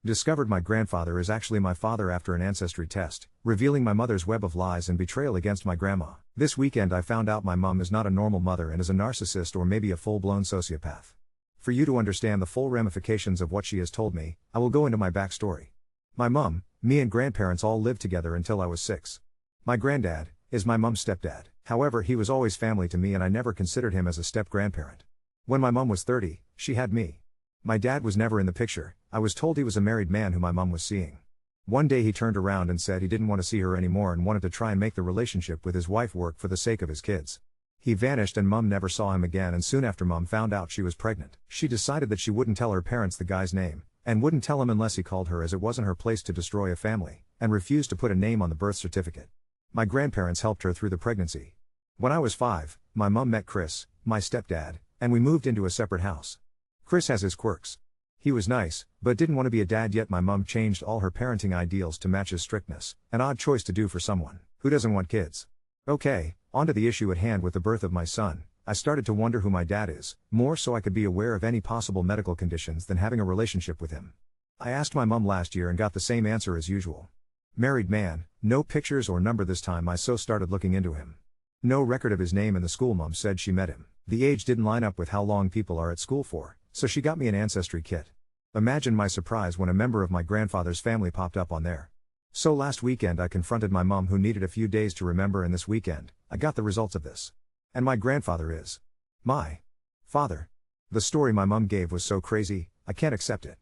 Discovered my grandfather is actually my father after an ancestry test, revealing my mother's web of lies and betrayal against my grandma. This weekend I found out my mom is not a normal mother and is a narcissist or maybe a full-blown sociopath. For you to understand the full ramifications of what she has told me, I will go into my backstory. My mom, me and grandparents all lived together until I was 6. My granddad is my mom's stepdad. However, he was always family to me and I never considered him as a step-grandparent. When my mom was 30, she had me. My dad was never in the picture. I was told he was a married man who my mom was seeing. One day he turned around and said he didn't want to see her anymore and wanted to try and make the relationship with his wife work for the sake of his kids. He vanished and mom never saw him again, and soon after mom found out she was pregnant. She decided that she wouldn't tell her parents the guy's name, and wouldn't tell him unless he called her, as it wasn't her place to destroy a family, and refused to put a name on the birth certificate. My grandparents helped her through the pregnancy. When I was 5, my mom met Chris, my stepdad, and we moved into a separate house. Chris has his quirks. He was nice, but didn't want to be a dad yet. My mom changed all her parenting ideals to match his strictness, an odd choice to do for someone who doesn't want kids. Okay, on to the issue at hand. With the birth of my son, I started to wonder who my dad is, more so I could be aware of any possible medical conditions than having a relationship with him. I asked my mom last year and got the same answer as usual. Married man, no pictures or number this time. I started looking into him. No record of his name in the school. Mom said she met him. The age didn't line up with how long people are at school for, so she got me an Ancestry kit. Imagine my surprise when a member of my grandfather's family popped up on there. So last weekend I confronted my mom, who needed a few days to remember, and this weekend, I got the results of this. And my grandfather is my father. The story my mom gave was so crazy, I can't accept it.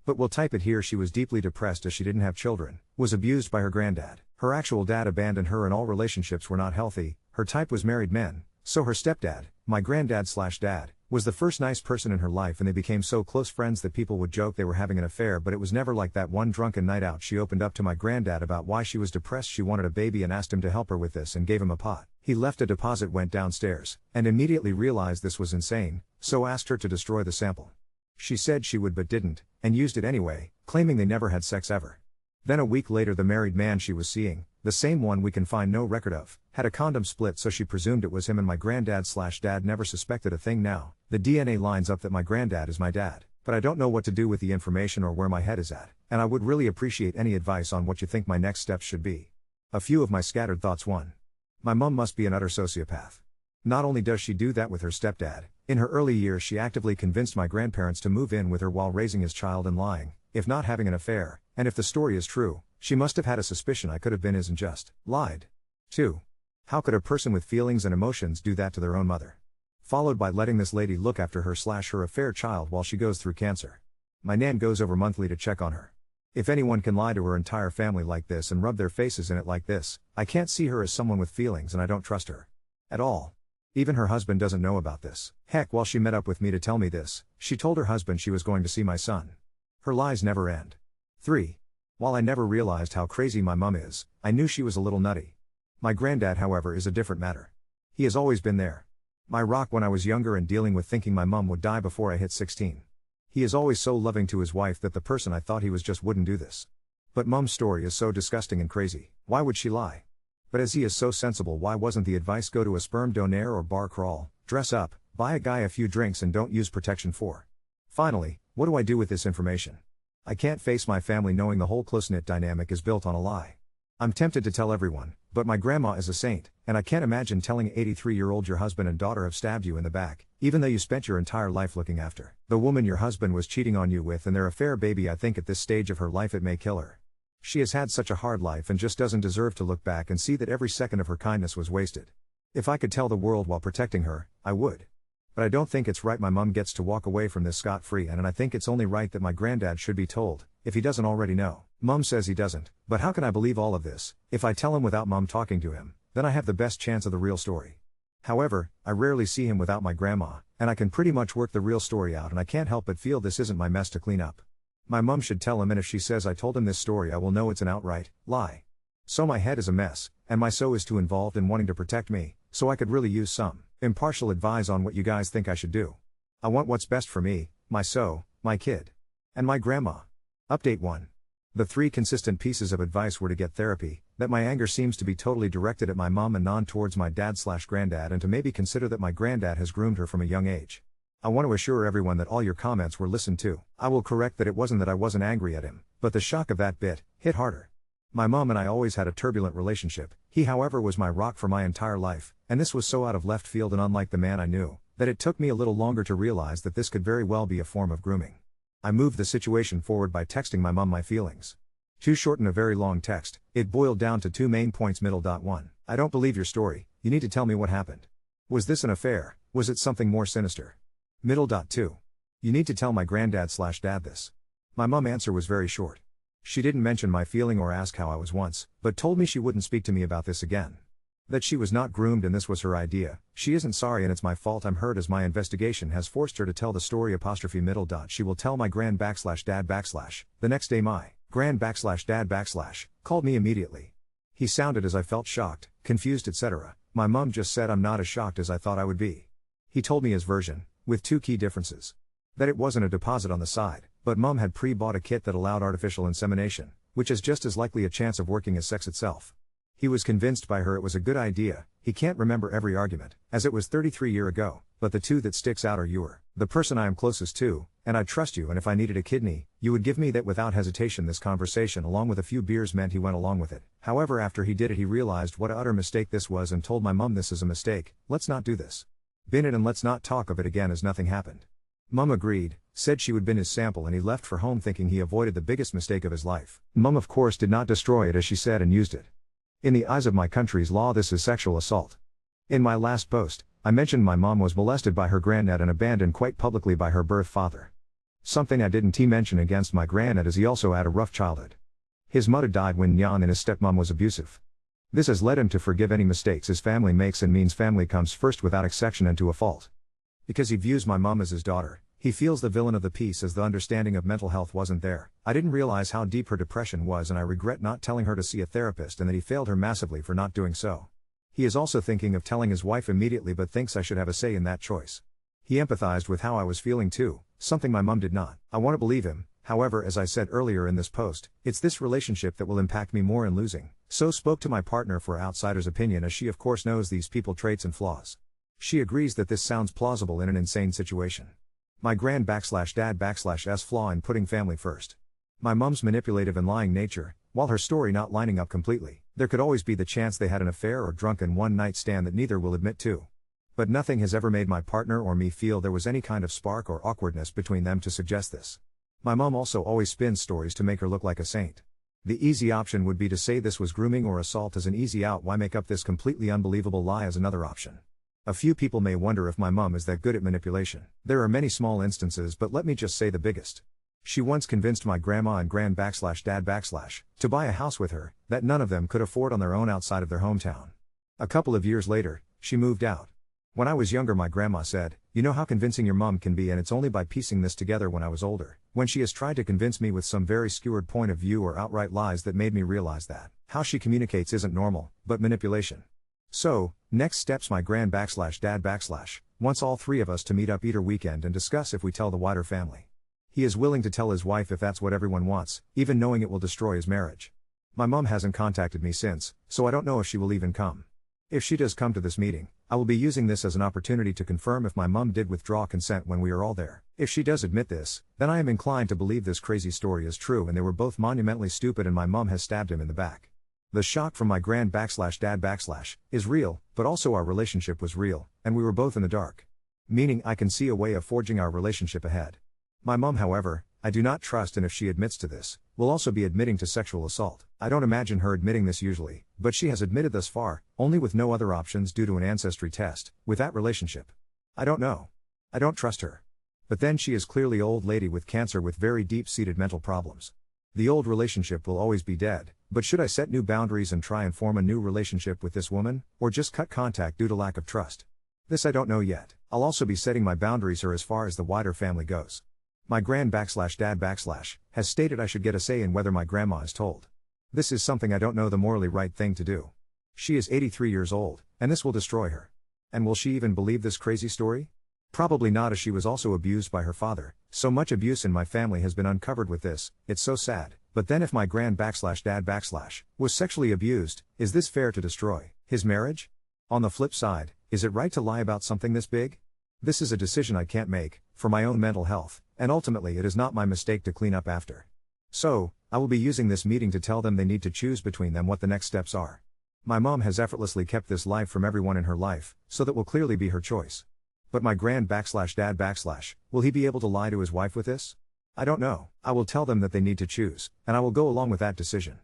But we'll type it here. She was deeply depressed as she didn't have children, was abused by her granddad. Her actual dad abandoned her and all relationships were not healthy. Her type was married men, so her stepdad, my granddad/dad, was the first nice person in her life, and they became so close friends that people would joke they were having an affair, but it was never like that. One drunken night out, she opened up to my granddad about why she was depressed. She wanted a baby and asked him to help her with this and gave him a pot. He left a deposit, went downstairs, and immediately realized this was insane, so asked her to destroy the sample. She said she would but didn't, and used it anyway, claiming they never had sex ever. Then a week later, the married man she was seeing, the same one we can find no record of, had a condom split, so she presumed it was him, and my granddad/dad never suspected a thing. Now, the DNA lines up that my granddad is my dad, but I don't know what to do with the information or where my head is at, and I would really appreciate any advice on what you think my next steps should be. A few of my scattered thoughts. 1. My mom must be an utter sociopath. Not only does she do that with her stepdad, in her early years she actively convinced my grandparents to move in with her while raising his child and lying, if not having an affair, and if the story is true, she must have had a suspicion I could have been isn't just lied. 2. How could a person with feelings and emotions do that to their own mother? Followed by letting this lady look after her/her affair child while she goes through cancer. My nan goes over monthly to check on her. If anyone can lie to her entire family like this and rub their faces in it like this, I can't see her as someone with feelings, and I don't trust her at all. Even her husband doesn't know about this. Heck, while she met up with me to tell me this, she told her husband she was going to see my son. Her lies never end. 3. While I never realized how crazy my mom is, I knew she was a little nutty. My granddad, however, is a different matter. He has always been there. My rock when I was younger and dealing with thinking my mom would die before I hit 16. He is always so loving to his wife that the person I thought he was just wouldn't do this. But mom's story is so disgusting and crazy. Why would she lie? But as he is so sensible, why wasn't the advice go to a sperm donor or bar crawl, dress up, buy a guy a few drinks and don't use protection for? Finally, what do I do with this information? I can't face my family knowing the whole close-knit dynamic is built on a lie. I'm tempted to tell everyone, but my grandma is a saint, and I can't imagine telling an 83-year-old your husband and daughter have stabbed you in the back, even though you spent your entire life looking after the woman your husband was cheating on you with and their affair. Baby, I think at this stage of her life it may kill her. She has had such a hard life and just doesn't deserve to look back and see that every second of her kindness was wasted. If I could tell the world while protecting her, I would. But I don't think it's right my mom gets to walk away from this scot-free, and I think it's only right that my granddad should be told, if he doesn't already know. Mom says he doesn't, but how can I believe all of this? If I tell him without mom talking to him, then I have the best chance of the real story. However, I rarely see him without my grandma, and I can pretty much work the real story out, and I can't help but feel this isn't my mess to clean up. My mom should tell him, and if she says I told him this story, I will know it's an outright lie. So my head is a mess, and my so is too involved in wanting to protect me, so I could really use some impartial advice on what you guys think I should do. I want what's best for me, my so, my kid, and my grandma. Update 1. The 3 consistent pieces of advice were to get therapy, that my anger seems to be totally directed at my mom and none towards my dad/granddad, and to maybe consider that my granddad has groomed her from a young age. I want to assure everyone that all your comments were listened to. I will correct that it wasn't that I wasn't angry at him, but the shock of that bit hit harder. My mom and I always had a turbulent relationship. He, however, was my rock for my entire life, and this was so out of left field and unlike the man I knew, that it took me a little longer to realize that this could very well be a form of grooming. I moved the situation forward by texting my mom my feelings. To shorten a very long text, it boiled down to 2 main points. 1. I don't believe your story, you need to tell me what happened. Was this an affair, was it something more sinister? 2. You need to tell my granddad/dad this. My mom answer was very short. She didn't mention my feeling or ask how I was once, but told me she wouldn't speak to me about this again. That she was not groomed and this was her idea. She isn't sorry and it's my fault. I'm hurt as my investigation has forced her to tell the story. She will tell my grand/dad/. The next day my grand/dad/ called me immediately. He sounded as I felt shocked, confused, etc. My mom just said I'm not as shocked as I thought I would be. He told me his version, with 2 key differences. That it wasn't a deposit on the side, but mom had pre-bought a kit that allowed artificial insemination, which is just as likely a chance of working as sex itself. He was convinced by her it was a good idea. He can't remember every argument, as it was 33 years ago, but the 2 that sticks out are you're the person I am closest to, and I trust you, and if I needed a kidney, you would give me that without hesitation. This conversation along with a few beers meant he went along with it. However, after he did it he realized what an utter mistake this was and told my mom this is a mistake, let's not do this. Bin it and let's not talk of it again as nothing happened. Mom agreed, said she would bin his sample and he left for home thinking he avoided the biggest mistake of his life. Mom of course did not destroy it as she said and used it. In the eyes of my country's law this is sexual assault. In my last post, I mentioned my mom was molested by her granddad and abandoned quite publicly by her birth father. Something I didn't mention against my granddad is he also had a rough childhood. His mother died when young and his stepmom was abusive. This has led him to forgive any mistakes his family makes and means family comes first without exception and to a fault. Because he views my mom as his daughter, he feels the villain of the piece as the understanding of mental health wasn't there. I didn't realize how deep her depression was and I regret not telling her to see a therapist and that he failed her massively for not doing so. He is also thinking of telling his wife immediately but thinks I should have a say in that choice. He empathized with how I was feeling too, something my mom did not. I want to believe him, however as I said earlier in this post, it's this relationship that will impact me more in losing. So spoke to my partner for outsider's opinion as she of course knows these people traits and flaws. She agrees that this sounds plausible in an insane situation. My grand/dad/s flaw in putting family first. My mom's manipulative and lying nature, while her story not lining up completely, there could always be the chance they had an affair or drunken one-night stand that neither will admit to. But nothing has ever made my partner or me feel there was any kind of spark or awkwardness between them to suggest this. My mom also always spins stories to make her look like a saint. The easy option would be to say this was grooming or assault as an easy out. Why make up this completely unbelievable lie as another option? A few people may wonder if my mom is that good at manipulation. There are many small instances but let me just say the biggest. She once convinced my grandma and grand/dad/ to buy a house with her, that none of them could afford on their own outside of their hometown. A couple of years later, she moved out. When I was younger my grandma said, you know how convincing your mom can be and it's only by piecing this together when I was older, when she has tried to convince me with some very skewed point of view or outright lies that made me realize that, how she communicates isn't normal, but manipulation. So, next steps my grand/dad/ wants all 3 of us to meet up either weekend and discuss if we tell the wider family. He is willing to tell his wife if that's what everyone wants, even knowing it will destroy his marriage. My mom hasn't contacted me since, so I don't know if she will even come. If she does come to this meeting, I will be using this as an opportunity to confirm if my mom did withdraw consent when we are all there. If she does admit this, then I am inclined to believe this crazy story is true and they were both monumentally stupid and my mom has stabbed him in the back. The shock from my grand/dad/ is real, but also our relationship was real, and we were both in the dark. Meaning I can see a way of forging our relationship ahead. My mom, however, I do not trust, and if she admits to this, will also be admitting to sexual assault. I don't imagine her admitting this usually, but she has admitted thus far, only with no other options due to an ancestry test, with that relationship. I don't know. I don't trust her. But then she is clearly old lady with cancer with very deep-seated mental problems. The old relationship will always be dead, but should I set new boundaries and try and form a new relationship with this woman, or just cut contact due to lack of trust? This I don't know yet. I'll also be setting my boundaries her as far as the wider family goes. My grand/dad/ has stated I should get a say in whether my grandma is told. This is something I don't know the morally right thing to do. She is 83 years old, and this will destroy her. And will she even believe this crazy story? Probably not, as she was also abused by her father. So much abuse in my family has been uncovered with this, it's so sad. But then if my grand/dad/ was sexually abused, is this fair to destroy his marriage? On the flip side, is it right to lie about something this big? This is a decision I can't make, for my own mental health, and ultimately it is not my mistake to clean up after. So, I will be using this meeting to tell them they need to choose between them what the next steps are. My mom has effortlessly kept this life from everyone in her life, so that will clearly be her choice. But my grand/dad/, will he be able to lie to his wife with this? I don't know. I will tell them that they need to choose, and I will go along with that decision.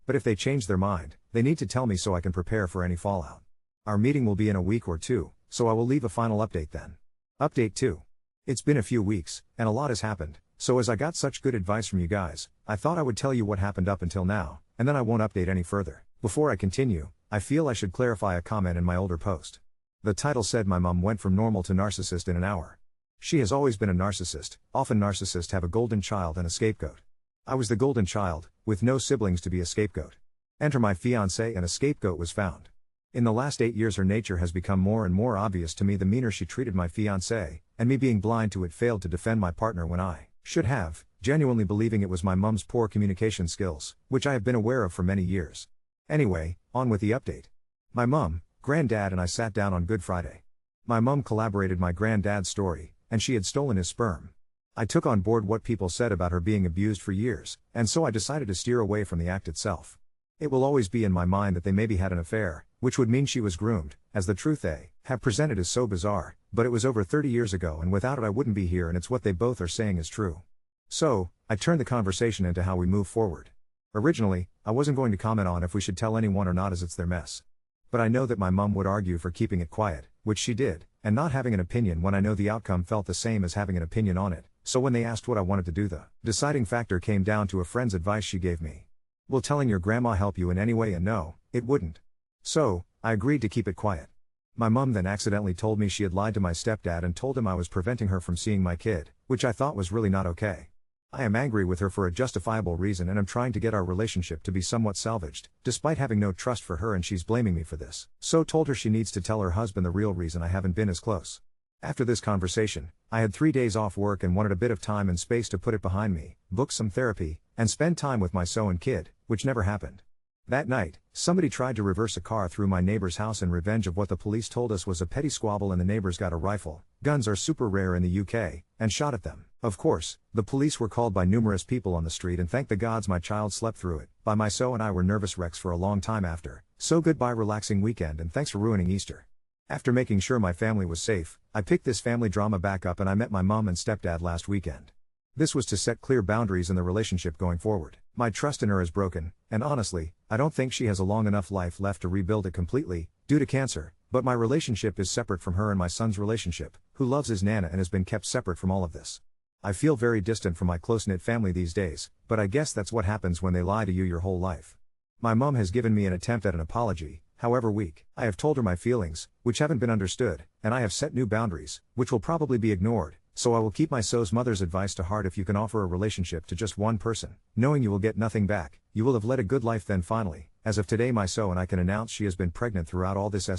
But if they change their mind, they need to tell me so I can prepare for any fallout. Our meeting will be in a week or two, so I will leave a final update then. Update 2. It's been a few weeks, and a lot has happened, so as I got such good advice from you guys, I thought I would tell you what happened up until now, and then I won't update any further. Before I continue, I feel I should clarify a comment in my older post. The title said my mom went from normal to narcissist in an hour. She has always been a narcissist. Often narcissists have a golden child and a scapegoat. I was the golden child, with no siblings to be a scapegoat. Enter my fiancé, and a scapegoat was found. In the last 8 years her nature has become more and more obvious to me. The meaner she treated my fiancé, and me being blind to it, failed to defend my partner when I should have, genuinely believing it was my mom's poor communication skills, which I have been aware of for many years. Anyway, on with the update. My mom, granddad and I sat down on Good Friday. My mom collaborated my granddad's story, and she had stolen his sperm. I took on board what people said about her being abused for years, and so I decided to steer away from the act itself. It will always be in my mind that they maybe had an affair, which would mean she was groomed, as the truth they have presented is so bizarre, but it was over 30 years ago and without it I wouldn't be here, and it's what they both are saying is true. So, I turned the conversation into how we move forward. Originally, I wasn't going to comment on if we should tell anyone or not, as it's their mess. But I know that my mom would argue for keeping it quiet, which she did, and not having an opinion when I know the outcome felt the same as having an opinion on it. So when they asked what I wanted to do, the deciding factor came down to a friend's advice she gave me. Will telling your grandma help you in any way? And no, it wouldn't. So, I agreed to keep it quiet. My mom then accidentally told me she had lied to my stepdad and told him I was preventing her from seeing my kid, which I thought was really not okay. I am angry with her for a justifiable reason, and I'm trying to get our relationship to be somewhat salvaged, despite having no trust for her, and she's blaming me for this. So told her she needs to tell her husband the real reason I haven't been as close. After this conversation, I had 3 days off work and wanted a bit of time and space to put it behind me, book some therapy, and spend time with my son and kid, which never happened. That night, somebody tried to reverse a car through my neighbor's house in revenge of what the police told us was a petty squabble, and the neighbors got a rifle, guns are super rare in the UK, and shot at them. Of course, the police were called by numerous people on the street, and thank the gods my child slept through it. By my son and I were nervous wrecks for a long time after. So goodbye relaxing weekend, and thanks for ruining Easter. After making sure my family was safe, I picked this family drama back up and I met my mom and stepdad last weekend. This was to set clear boundaries in the relationship going forward. My trust in her is broken, and honestly, I don't think she has a long enough life left to rebuild it completely, due to cancer, but my relationship is separate from her and my son's relationship, who loves his Nana and has been kept separate from all of this. I feel very distant from my close-knit family these days, but I guess that's what happens when they lie to you your whole life. My mom has given me an attempt at an apology, however weak. I have told her my feelings, which haven't been understood, and I have set new boundaries, which will probably be ignored, so I will keep my son's mother's advice to heart. If you can offer a relationship to just one person, knowing you will get nothing back, you will have led a good life. Then finally, as of today, my son and I can announce she has been pregnant throughout all this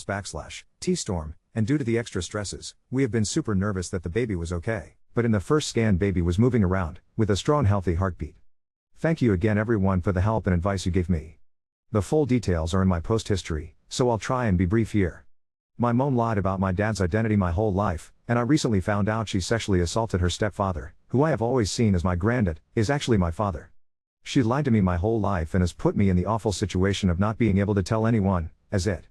T-storm, and due to the extra stresses, we have been super nervous that the baby was okay, but in the first scan baby was moving around, with a strong healthy heartbeat. Thank you again everyone for the help and advice you gave me. The full details are in my post history, so I'll try and be brief here. My mom lied about my dad's identity my whole life, and I recently found out she sexually assaulted her stepfather, who I have always seen as my granddad, is actually my father. She lied to me my whole life and has put me in the awful situation of not being able to tell anyone, as it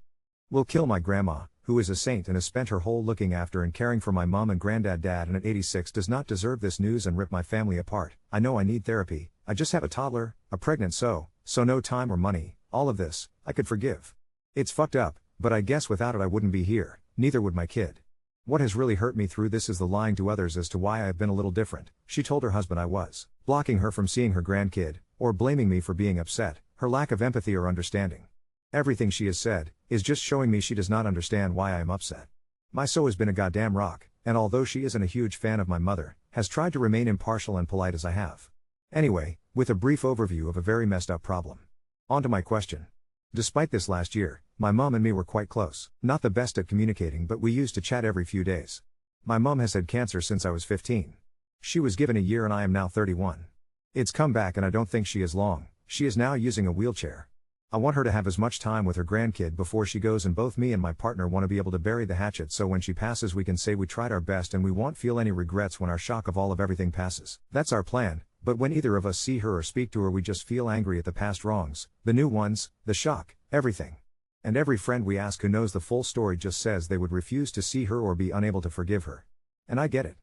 will kill my grandma, who is a saint and has spent her whole looking after and caring for my mom and granddad. Dad, and at 86 does not deserve this news and rip my family apart. I know I need therapy, I just have a toddler, a pregnant so no time or money. All of this, I could forgive. It's fucked up, but I guess without it I wouldn't be here, neither would my kid. What has really hurt me through this is the lying to others as to why I have been a little different. She told her husband I was blocking her from seeing her grandkid, or blaming me for being upset, her lack of empathy or understanding. Everything she has said, is just showing me she does not understand why I am upset. My son has been a goddamn rock, and although she isn't a huge fan of my mother, has tried to remain impartial and polite as I have. Anyway, with a brief overview of a very messed up problem. On to my question. Despite this last year, my mom and me were quite close. Not the best at communicating, but we used to chat every few days. My mom has had cancer since I was 15. She was given a year and I am now 31. It's come back and I don't think she is long. She is now using a wheelchair. I want her to have as much time with her grandkid before she goes, and both me and my partner want to be able to bury the hatchet so when she passes we can say we tried our best and we won't feel any regrets when our shock of all of everything passes. That's our plan, but when either of us see her or speak to her we just feel angry at the past wrongs, the new ones, the shock, everything. And every friend we ask who knows the full story just says they would refuse to see her or be unable to forgive her. And I get it.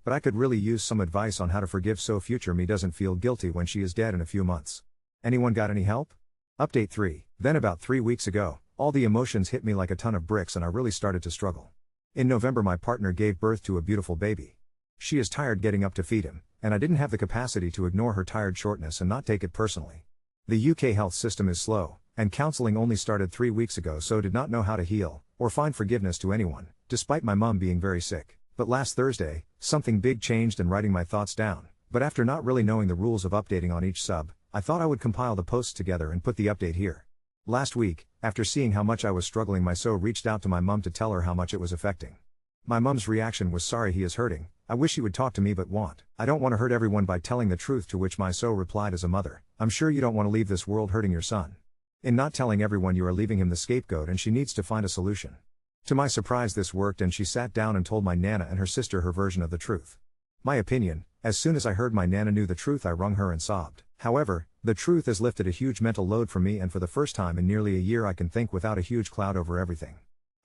But I could really use some advice on how to forgive so future me doesn't feel guilty when she is dead in a few months. Anyone got any help? Update 3. Then about 3 weeks ago, all the emotions hit me like a ton of bricks and I really started to struggle. In November my partner gave birth to a beautiful baby. She is tired getting up to feed him, and I didn't have the capacity to ignore her tired shortness and not take it personally. The UK health system is slow, and counselling only started 3 weeks ago, so did not know how to heal, or find forgiveness to anyone, despite my mum being very sick. But last Thursday, something big changed in writing my thoughts down, but after not really knowing the rules of updating on each sub, I thought I would compile the posts together and put the update here. Last week, after seeing how much I was struggling, my so reached out to my mum to tell her how much it was affecting. My mum's reaction was, "Sorry he is hurting, I wish he would talk to me but won't. I don't want to hurt everyone by telling the truth," to which my so replied, "As a mother, I'm sure you don't want to leave this world hurting your son. In not telling everyone you are leaving him the scapegoat and she needs to find a solution." To my surprise this worked and she sat down and told my Nana and her sister her version of the truth. My opinion, as soon as I heard my Nana knew the truth I wrung her and sobbed. However, the truth has lifted a huge mental load from me, and for the first time in nearly a year I can think without a huge cloud over everything.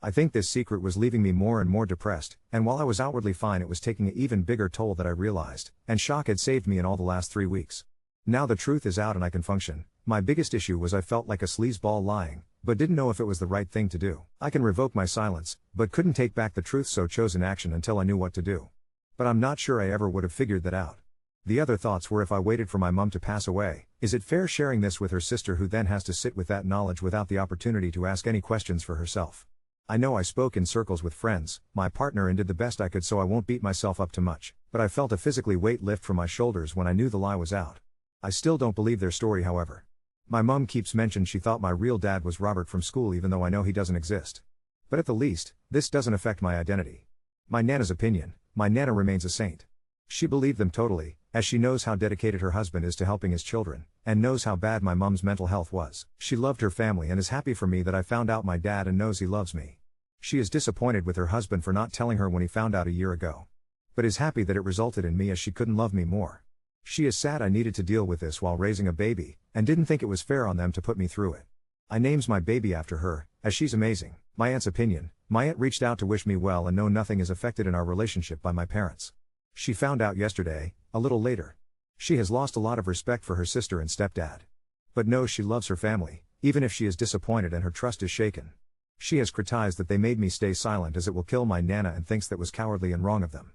I think this secret was leaving me more and more depressed, and while I was outwardly fine it was taking an even bigger toll that I realized, and shock had saved me in all the last 3 weeks. Now the truth is out and I can function. My biggest issue was I felt like a sleazeball lying, but didn't know if it was the right thing to do. I can revoke my silence, but couldn't take back the truth, so chose inaction until I knew what to do. But I'm not sure I ever would have figured that out. The other thoughts were, if I waited for my mum to pass away, is it fair sharing this with her sister who then has to sit with that knowledge without the opportunity to ask any questions for herself? I know I spoke in circles with friends, my partner, and did the best I could, so I won't beat myself up too much, but I felt a physically weight lift from my shoulders when I knew the lie was out. I still don't believe their story, however. My mum keeps mentioning she thought my real dad was Robert from school, even though I know he doesn't exist. But at the least, this doesn't affect my identity. My Nana's opinion, my Nana remains a saint. She believed them totally, as she knows how dedicated her husband is to helping his children, and knows how bad my mum's mental health was. She loved her family and is happy for me that I found out my dad and knows he loves me. She is disappointed with her husband for not telling her when he found out a year ago. But is happy that it resulted in me, as she couldn't love me more. She is sad I needed to deal with this while raising a baby, and didn't think it was fair on them to put me through it. I names my baby after her, as she's amazing. My aunt's opinion, my aunt reached out to wish me well and know nothing is affected in our relationship by my parents. She found out yesterday, a little later. She has lost a lot of respect for her sister and stepdad. But knows she loves her family, even if she is disappointed and her trust is shaken. She has criticized that they made me stay silent as it will kill my Nana, and thinks that was cowardly and wrong of them.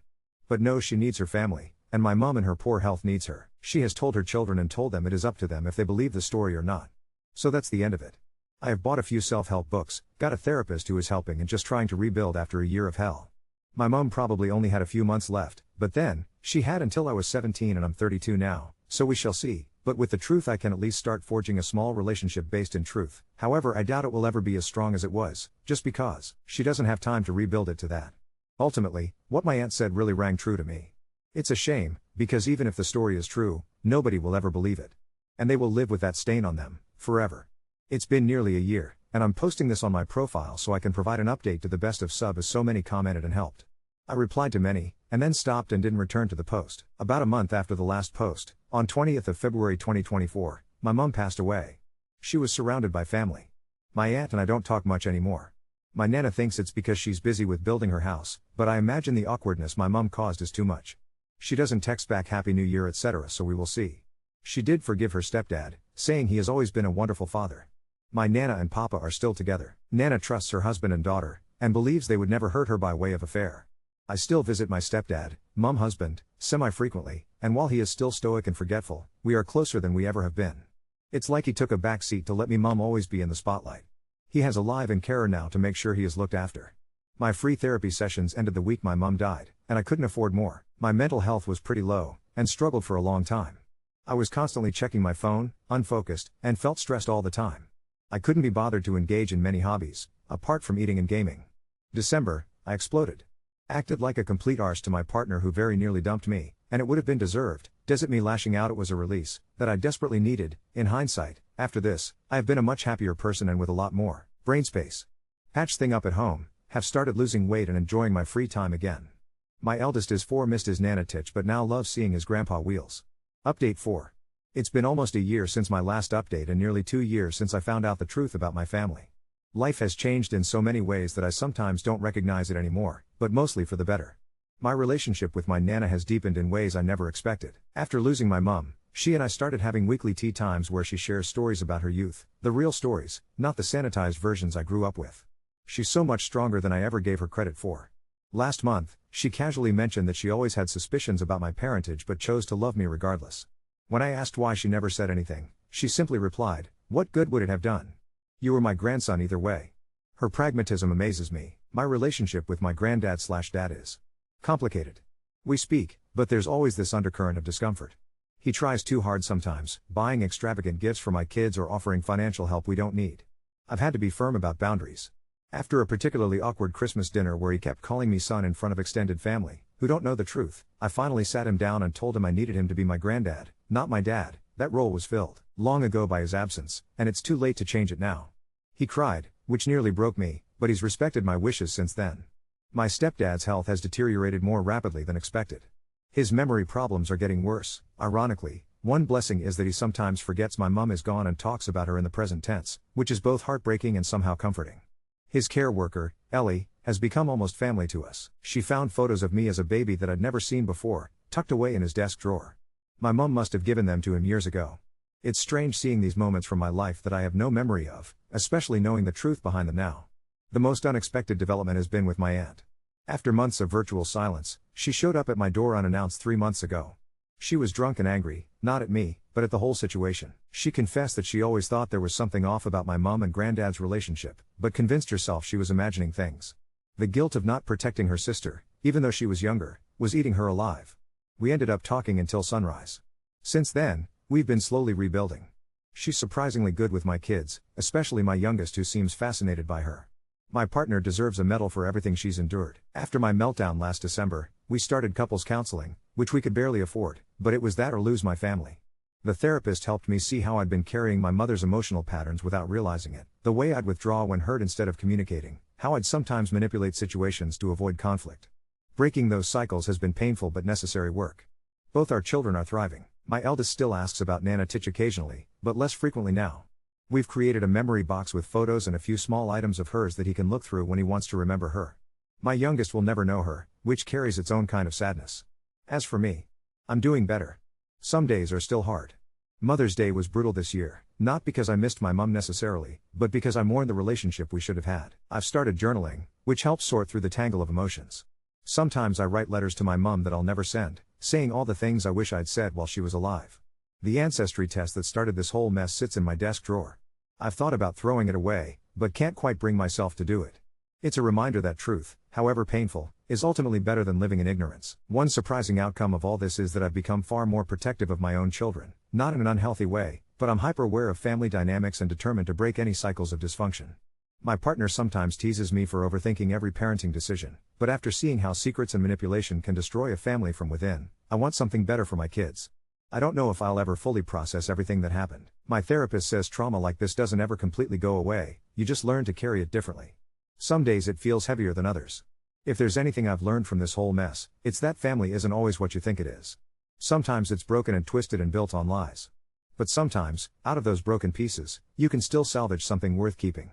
But knows she needs her family, and my mum in her poor health needs her. She has told her children and told them it is up to them if they believe the story or not. So that's the end of it. I have bought a few self-help books, got a therapist who is helping, and just trying to rebuild after a year of hell. My mum probably only had a few months left, but then, she had until I was 17 and I'm 32 now, so we shall see. But with the truth I can at least start forging a small relationship based in truth. However, I doubt it will ever be as strong as it was, just because she doesn't have time to rebuild it to that. Ultimately, what my aunt said really rang true to me. It's a shame, because even if the story is true, nobody will ever believe it. And they will live with that stain on them, forever. It's been nearly a year, and I'm posting this on my profile so I can provide an update to the best of sub, as so many commented and helped. I replied to many, and then stopped and didn't return to the post. About a month after the last post, on 20th of February 2024, my mum passed away. She was surrounded by family. My aunt and I don't talk much anymore. My Nana thinks it's because she's busy with building her house, but I imagine the awkwardness my mum caused is too much. She doesn't text back Happy New Year etc., so we will see. She did forgive her stepdad, saying he has always been a wonderful father. My Nana and Papa are still together. Nana trusts her husband and daughter, and believes they would never hurt her by way of affair. I still visit my stepdad, mum husband, semi-frequently, and while he is still stoic and forgetful, we are closer than we ever have been. It's like he took a back seat to let me mum always be in the spotlight. He has a live-in carer now to make sure he is looked after. My free therapy sessions ended the week my mum died, and I couldn't afford more. My mental health was pretty low, and struggled for a long time. I was constantly checking my phone, unfocused, and felt stressed all the time. I couldn't be bothered to engage in many hobbies, apart from eating and gaming. December, I exploded. Acted like a complete arse to my partner who very nearly dumped me, and it would have been deserved. Desert me lashing out, it was a release that I desperately needed. In hindsight, after this, I have been a much happier person and with a lot more brain space. Patched thing up at home, have started losing weight and enjoying my free time again. My eldest is 4, missed his Nana titch but now loves seeing his grandpa wheels. Update 4. It's been almost a year since my last update and nearly 2 years since I found out the truth about my family. Life has changed in so many ways that I sometimes don't recognize it anymore, but mostly for the better. My relationship with my Nana has deepened in ways I never expected. After losing my mum, she and I started having weekly tea times where she shares stories about her youth, the real stories, not the sanitized versions I grew up with. She's so much stronger than I ever gave her credit for. Last month, she casually mentioned that she always had suspicions about my parentage but chose to love me regardless. When I asked why she never said anything, she simply replied, "What good would it have done? You were my grandson either way." Her pragmatism amazes me. My relationship with my granddad/dad is complicated. We speak, but there's always this undercurrent of discomfort. He tries too hard sometimes, buying extravagant gifts for my kids or offering financial help we don't need. I've had to be firm about boundaries. After a particularly awkward Christmas dinner where he kept calling me son in front of extended family, who don't know the truth, I finally sat him down and told him I needed him to be my granddad, not my dad. That role was filled long ago by his absence, and it's too late to change it now. He cried, which nearly broke me, but he's respected my wishes since then. My stepdad's health has deteriorated more rapidly than expected. His memory problems are getting worse. Ironically, one blessing is that he sometimes forgets my mum is gone and talks about her in the present tense, which is both heartbreaking and somehow comforting. His care worker, Ellie, has become almost family to us. She found photos of me as a baby that I'd never seen before, tucked away in his desk drawer. My mum must have given them to him years ago. It's strange seeing these moments from my life that I have no memory of, especially knowing the truth behind them now. The most unexpected development has been with my aunt. After months of virtual silence, she showed up at my door unannounced 3 months ago. She was drunk and angry, not at me, but at the whole situation. She confessed that she always thought there was something off about my mum and granddad's relationship, but convinced herself she was imagining things. The guilt of not protecting her sister, even though she was younger, was eating her alive. We ended up talking until sunrise. Since then, we've been slowly rebuilding. She's surprisingly good with my kids, especially my youngest who seems fascinated by her. My partner deserves a medal for everything she's endured. After my meltdown last December, we started couples counseling, which we could barely afford, but it was that or lose my family. The therapist helped me see how I'd been carrying my mother's emotional patterns without realizing it, the way I'd withdraw when hurt instead of communicating, how I'd sometimes manipulate situations to avoid conflict. Breaking those cycles has been painful but necessary work. Both our children are thriving. My eldest still asks about Nana Titch occasionally, but less frequently now. We've created a memory box with photos and a few small items of hers that he can look through when he wants to remember her. My youngest will never know her, which carries its own kind of sadness. As for me, I'm doing better. Some days are still hard. Mother's Day was brutal this year, not because I missed my mum necessarily, but because I mourned the relationship we should have had. I've started journaling, which helps sort through the tangle of emotions. Sometimes I write letters to my mum that I'll never send, saying all the things I wish I'd said while she was alive. The Ancestry test that started this whole mess sits in my desk drawer. I've thought about throwing it away, but can't quite bring myself to do it. It's a reminder that truth, however painful, is ultimately better than living in ignorance. One surprising outcome of all this is that I've become far more protective of my own children, not in an unhealthy way, but I'm hyper-aware of family dynamics and determined to break any cycles of dysfunction. My partner sometimes teases me for overthinking every parenting decision, but after seeing how secrets and manipulation can destroy a family from within, I want something better for my kids. I don't know if I'll ever fully process everything that happened. My therapist says trauma like this doesn't ever completely go away, you just learn to carry it differently. Some days it feels heavier than others. If there's anything I've learned from this whole mess, it's that family isn't always what you think it is. Sometimes it's broken and twisted and built on lies. But sometimes, out of those broken pieces, you can still salvage something worth keeping.